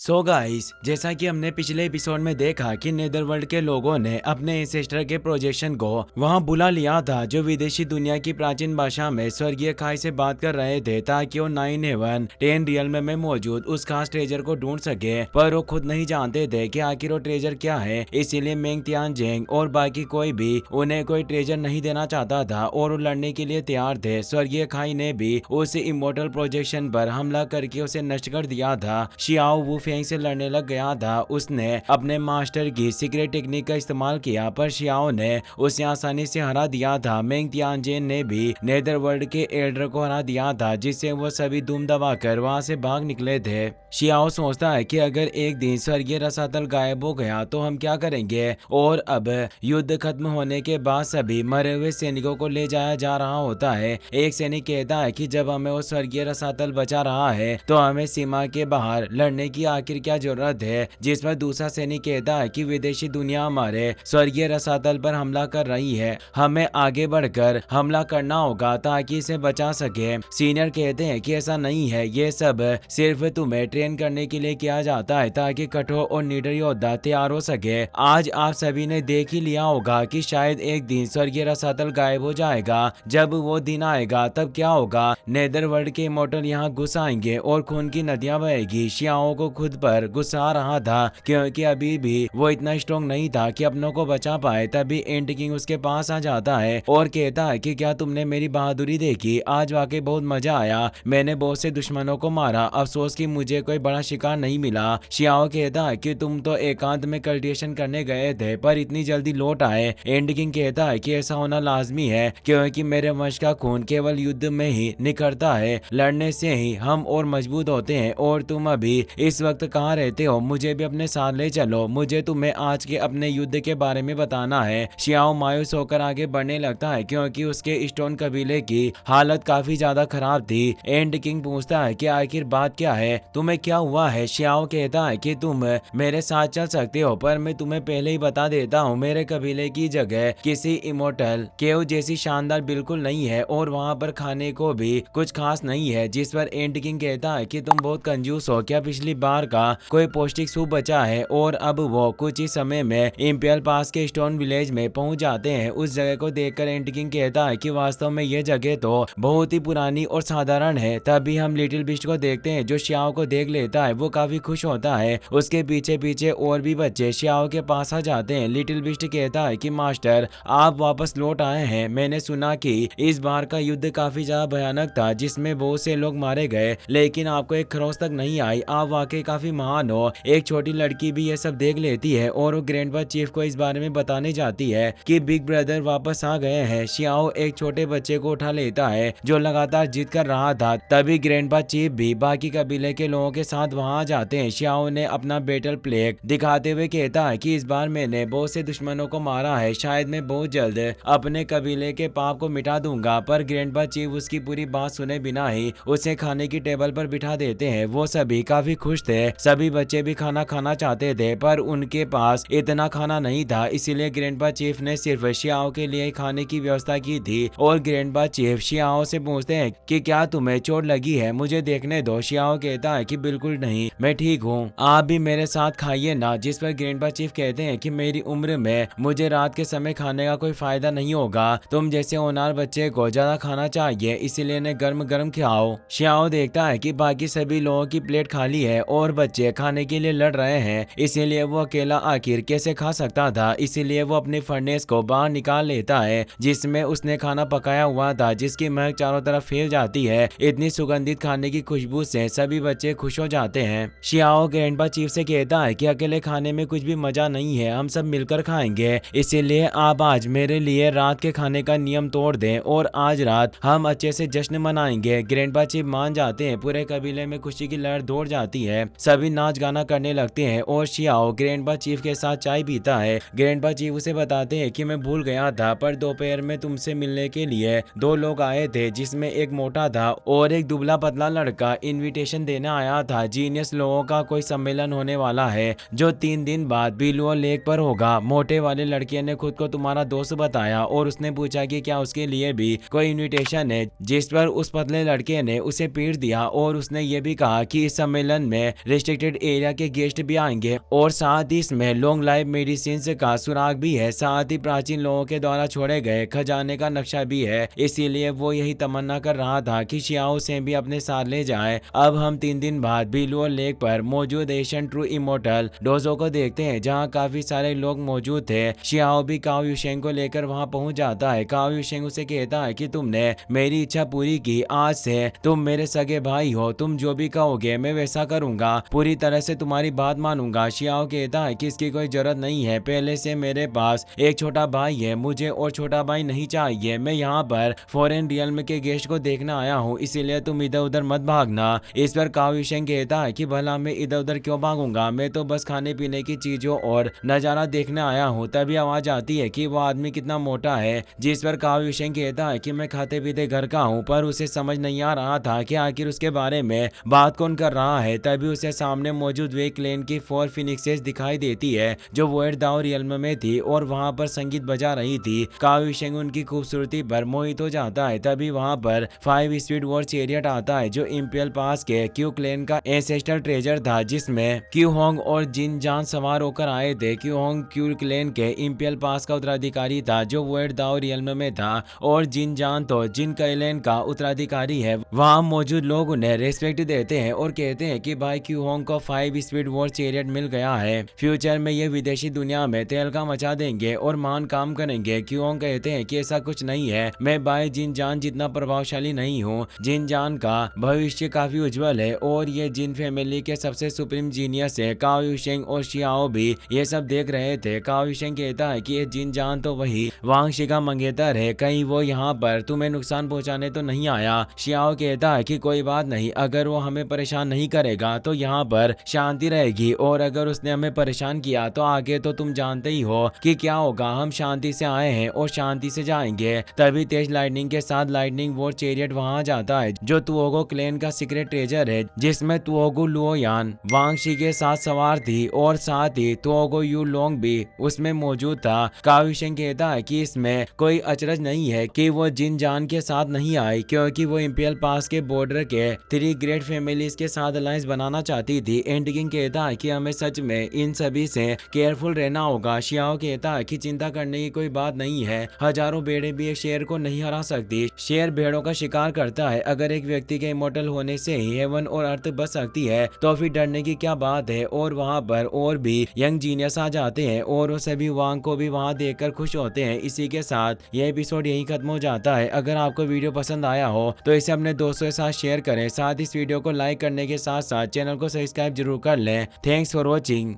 So guys, जैसा कि हमने पिछले एपिसोड में देखा कि नेदरवर्ल्ड के लोगों ने अपने एंसेस्टर के प्रोजेक्शन को वहां बुला लिया था, जो विदेशी दुनिया की प्राचीन भाषा में स्वर्गीय खाई से बात कर रहे थे, ताकि वो 9 हेवन 10 रियल्म में मौजूद उस खास ट्रेजर को ढूंढ सके। पर वो खुद नहीं जानते थे कि आखिर वो ट्रेजर क्या है, इसीलिए मेंग तियानजेंग और बाकी कोई भी उन्हें कोई ट्रेजर नहीं देना चाहता था और वो लड़ने के लिए तैयार थे। स्वर्गीय खाई ने भी उस इमोर्टल प्रोजेक्शन पर हमला करके उसे नष्ट कर दिया था। शियाओ वू फेंग से लड़ने लग गया था। उसने अपने मास्टर की सीक्रेट टेक्निक का इस्तेमाल किया, पर शियाओ ने उसे आसानी से हरा दिया था। मेंग तियानजेन ने भी नेदरवर्ल्ड के एल्डर को हरा दिया था, जिससे वो सभी दुम दबाकर वहां से भाग निकले थे। शियाओ सोचता है कि अगर एक दिन स्वर्गीय रसातल गायब हो गया तो हम क्या करेंगे, और अब युद्ध खत्म होने के बाद सभी मरे हुए सैनिकों को ले जाया जा रहा होता है। एक सैनिक कहता है कि जब हमें वो स्वर्गीय रसातल बचा रहा है तो हमें सीमा के बाहर लड़ने की आखिर क्या जरूरत है। जिस पर दूसरा सैनिक कहता है कि विदेशी दुनिया हमारे स्वर्गीय रसातल पर हमला कर रही है, हमें आगे बढ़कर हमला करना होगा ताकि इसे बचा सके। सीनियर कहते हैं कि ऐसा नहीं है, ये सब सिर्फ तुम्हें ट्रेन करने के लिए किया जाता है ताकि कठोर और निडर योद्धा तैयार हो सके। आज आप सभी ने देख ही लिया होगा कि शायद एक दिन स्वर्गीय रसातल गायब हो जाएगा। जब वो दिन आएगा तब क्या होगा, नेदरवर्ल्ड के इमोर्टल यहाँ घुस आएंगे और खून की नदियां बहेगी। शियाओ को खुद पर गुस्सा आ रहा था, क्योंकि अभी भी वो इतना स्ट्रॉन्ग नहीं था कि अपनों को बचा पाए। तभी एंड किंग उसके पास आ जाता है और कहता है कि क्या तुमने मेरी बहादुरी देखी, आज वाकई बहुत मजा आया। मैंने बहुत से दुश्मनों को मारा, अफसोस कि मुझे कोई बड़ा शिकार नहीं मिला। शियाओ कहता है कि तुम तो एकांत में कल्टिवेशन करने गए थे पर इतनी जल्दी लौट आए। एंड किंग कहता है कि ऐसा होना लाजमी है, क्योंकि मेरे वंश का खून केवल युद्ध में ही निखरता है, लड़ने से ही हम और मजबूत होते हैं। और तुम अभी इस वक्त कहाँ रहते हो, मुझे भी अपने साथ ले चलो, मुझे तुम्हें आज के अपने युद्ध के बारे में बताना है। शियाओ मायूस होकर आगे बढ़ने लगता है, क्योंकि उसके स्टोन कबीले की हालत काफी ज्यादा खराब थी। एंड किंग पूछता है कि आखिर बात क्या है, तुम्हें क्या हुआ है। शियाओ कहता है कि तुम मेरे साथ चल सकते हो, पर मैं तुम्हें पहले ही बता देता हूँ, मेरे कबीले की जगह किसी इमोर्टल केव जैसी शानदार बिल्कुल नहीं है, और वहाँ पर खाने को भी कुछ खास नहीं है। जिस पर एंड किंग कहता है कि तुम बहुत कंजूस हो, क्या पिछली बार का कोई पौष्टिक सूप बचा है। और अब वो कुछ ही समय में इंपियल पास के स्टोन विलेज में पहुंच जाते हैं। उस जगह को देखकर एंड किंग कहता है कि वास्तव में ये जगह तो बहुत ही पुरानी और साधारण है। तभी हम लिटिल बिस्ट को देखते हैं, जो शियाओ को देख लेता है। वो काफी खुश होता है। उसके पीछे पीछे और भी बच्चे शियाओ के पास आ जाते हैं। लिटिल बिस्ट कहता है कि मास्टर, आप वापस लौट आए हैं। मैंने सुना कि इस बार का युद्ध काफी ज्यादा भयानक था, जिसमें बहुत से लोग मारे गए, लेकिन आपको एक खरोच तक नहीं आई। आप वाकई काफी महान हो। एक छोटी लड़की भी ये सब देख लेती है और वो ग्रैंडपा चीफ को इस बारे में बताने जाती है कि बिग ब्रदर वापस आ गए हैं। शियाओ एक छोटे बच्चे को उठा लेता है जो लगातार जिद कर रहा था। तभी ग्रैंडपा चीफ भी बाकी कबीले के लोगों के साथ वहां आ जाते हैं। शियाओ ने अपना बैटल प्लेग दिखाते हुए कहता है कि इस बार मैंने बहुत से दुश्मनों को मारा है, शायद मैं बहुत जल्द अपने कबीले के पाप को मिटा दूंगा। पर ग्रैंडपा चीफ उसकी पूरी बात सुने बिना ही उसे खाने की टेबल पर बिठा देते हैं। वो सभी काफी खुश थे। सभी बच्चे भी खाना खाना चाहते थे, पर उनके पास इतना खाना नहीं था, इसीलिए ग्रैंडपा चीफ ने सिर्फ शियाओ के लिए खाने की व्यवस्था की थी। और ग्रैंडपा चीफ शियाओ से पूछते हैं कि क्या तुम्हें चोट लगी है, मुझे देखने दो। शियाओ कहता है कि बिल्कुल नहीं, मैं ठीक हूँ, आप भी मेरे साथ खाइए ना। जिस पर ग्रैंडपा चीफ कहते हैं कि मेरी उम्र में मुझे रात के समय खाने का कोई फायदा नहीं होगा, तुम जैसे होनहार बच्चे को ज्यादा खाना चाहिए, इसीलिए इन्हें गर्म गर्म खिलाओ। शियाओ देखता है कि बाकी सभी लोगों की प्लेट खाली है और बच्चे खाने के लिए लड़ रहे हैं, इसीलिए वो अकेला आखिर कैसे खा सकता था। इसीलिए वो अपनी फर्नेस को बाहर निकाल लेता है जिसमें उसने खाना पकाया हुआ था, जिसकी महक चारों तरफ फैल जाती है। इतनी सुगंधित खाने की खुशबू से सभी बच्चे खुश हो जाते हैं। शियाओ ग्रैंडपा चीफ से कहता है कि अकेले खाने में कुछ भी मजा नहीं है, हम सब मिलकर खाएंगे, इसीलिए आप आज मेरे लिए रात के खाने का नियम तोड़ दें और आज रात हम अच्छे से जश्न मनाएंगे। ग्रैंडपा चीफ मान जाते हैं। पूरे कबीले में खुशी की लहर दौड़ जाती है, सभी नाच गाना करने लगते हैं और शियाओ ग्रैंडपा चीफ के साथ चाय पीता है। ग्रैंडपा चीफ उसे बताते हैं कि मैं भूल गया था, पर दोपहर में तुमसे मिलने के लिए 2 लोग आए थे, जिसमें एक मोटा था और एक दुबला पतला लड़का इनविटेशन देने आया था। जीनियस लोगों का कोई सम्मेलन होने वाला है जो 3 दिन बाद बिलुओ लेक पर होगा। मोटे वाले लड़के ने खुद को तुम्हारा दोस्त बताया और उसने पूछा कि क्या उसके लिए भी कोई इनविटेशन है, जिस पर उस पतले लड़के ने उसे पीट दिया और उसने ये भी कहा कि इस सम्मेलन में रिस्ट्रिक्टेड एरिया के गेस्ट भी आएंगे और साथ ही इसमें लॉन्ग लाइफ मेडिसिन का सुराग भी है। साथ ही प्राचीन लोगों के द्वारा छोड़े गए खजाने का नक्शा भी है। इसीलिए वो यही तमन्ना कर रहा था कि शियाओ से भी अपने साथ ले जाए। अब हम 3 दिन बाद बिलुओ लेक पर मौजूद एशियन ट्रू इमोर्टल डोजो को देखते हैं, जहाँ काफी सारे लोग मौजूद थे। शियाओ भी काओ युशेंग को लेकर वहाँ पहुंच जाता है। काओ युशेंग उसे कहता है कि तुमने मेरी इच्छा पूरी की, आज से तुम मेरे सगे भाई हो, तुम जो भी कहोगे मैं वैसा करूंगा, पूरी तरह से तुम्हारी बात मानूंगा। शियाओ कहता है कि इसकी कोई जरूरत नहीं है, पहले से मेरे पास एक छोटा भाई है, मुझे और छोटा भाई नहीं चाहिए। मैं यहाँ पर फॉरेन रियल्म के गेस्ट को देखना आया हूँ, इसीलिए तुम इधर उधर मत भागना। इस पर काओ युशेंग कहता है कि भला मैं इधर उधर क्यों भागूंगा, मैं तो बस खाने पीने की चीजों और नजारा देखने आया हूँ। तभी आवाज आती है कि वो आदमी कितना मोटा है, जिस पर काओ युशेंग कहता है कि मैं खाते पीते घर का हूँ, पर उसे समझ नहीं आ रहा था कि आखिर उसके बारे में बात कौन कर रहा है। तभी उसे सामने मौजूद वे क्लेन की 4 फिनिक्सेस दिखाई देती है जो वोइड दाओ रियल्म में थी और वहां पर संगीत बजा रही थी। काओ युशेंग उनकी खूबसूरती पर मोहित हो जाता है। तभी वहां पर 5 स्पीड वॉर चैरियट आता है जो इंपियल पास के क्यू क्लेन का एंसेस्टर ट्रेजर था, जिसमें क्यू होंग और जिन जान सवार होकर आए थे। क्यू होंग क्यू क्लेन के इंपियल पास का उत्तराधिकारी था जो वोइड दाओ रियल्म में था, और जिन जान तो जिन कैलेन का उत्तराधिकारी है। वहां मौजूद लोग उन्हें रेस्पेक्ट देते हैं और कहते हैं कि भाई क्यू होंग को 5 स्पीड वॉर चैरियट मिल गया है, फ्यूचर में ये विदेशी दुनिया में तहलका मचा देंगे और महान काम करेंगे। क्यू होंग कहते हैं कि ऐसा कुछ नहीं है, मैं भाई जिन जान जितना प्रभावशाली नहीं हूँ। जिन जान का भविष्य काफी उज्जवल है और ये जिन फैमिली के सबसे सुप्रीम जीनियस है। काओ युशेंग और शियाओ भी ये सब देख रहे थे। काओ युशेंग कहता है कि ये जिन जान तो वही वांग शी का मंगेतर है, कहीं वो यहाँ पर तुम्हें नुकसान पहुँचाने तो नहीं आया। शियाओ कहता है कि कोई बात नहीं, अगर वो हमें परेशान नहीं करेगा तो यहाँ पर शांति रहेगी, और अगर उसने हमें परेशान किया तो आगे तो तुम जानते ही हो कि क्या होगा। हम शांति से आए हैं और शांति से जाएंगे। तभी तेज लाइटनिंग के साथ लाइटनिंग वॉर चैरियट वहां जाता है जो तुओगो क्लेन का सीक्रेट ट्रेजर है, जिसमें तुओगो लुओयान वांग शी के साथ सवार थी और साथ ही तुओगो यू लोंग भी उसमें मौजूद था। काओ युशेंग कहता है कि इसमें कोई अचरज नहीं है कि वो जिन जान के साथ नहीं आई, क्योंकि वो इंपियल पास के बॉर्डर के 3 ग्रेट फैमिलीज के साथ अलायंस बनाना चाहती थी। एंड किंग कहता है कि हमें सच में इन सभी से केयरफुल रहना होगा। शियाओ कहता है कि चिंता करने की कोई बात नहीं है, हजारों भेड़ें भी एक शेर को नहीं हरा सकती। शेर भेड़ों का शिकार करता है, अगर एक व्यक्ति के इमोर्टल होने से ही हेवन और अर्थ बच सकती है तो फिर डरने की क्या बात है। और वहाँ पर और भी यंग जीनियस आ जाते हैं और वो सभी वांग को भी वहाँ देखकर खुश होते हैं। इसी के साथ यह एपिसोड यही खत्म हो जाता है। अगर आपको वीडियो पसंद आया हो तो इसे अपने दोस्तों के साथ शेयर करें, साथ इस वीडियो को लाइक करने के साथ साथ चैनल को सब्सक्राइब जरूर कर लें। Thanks for watching.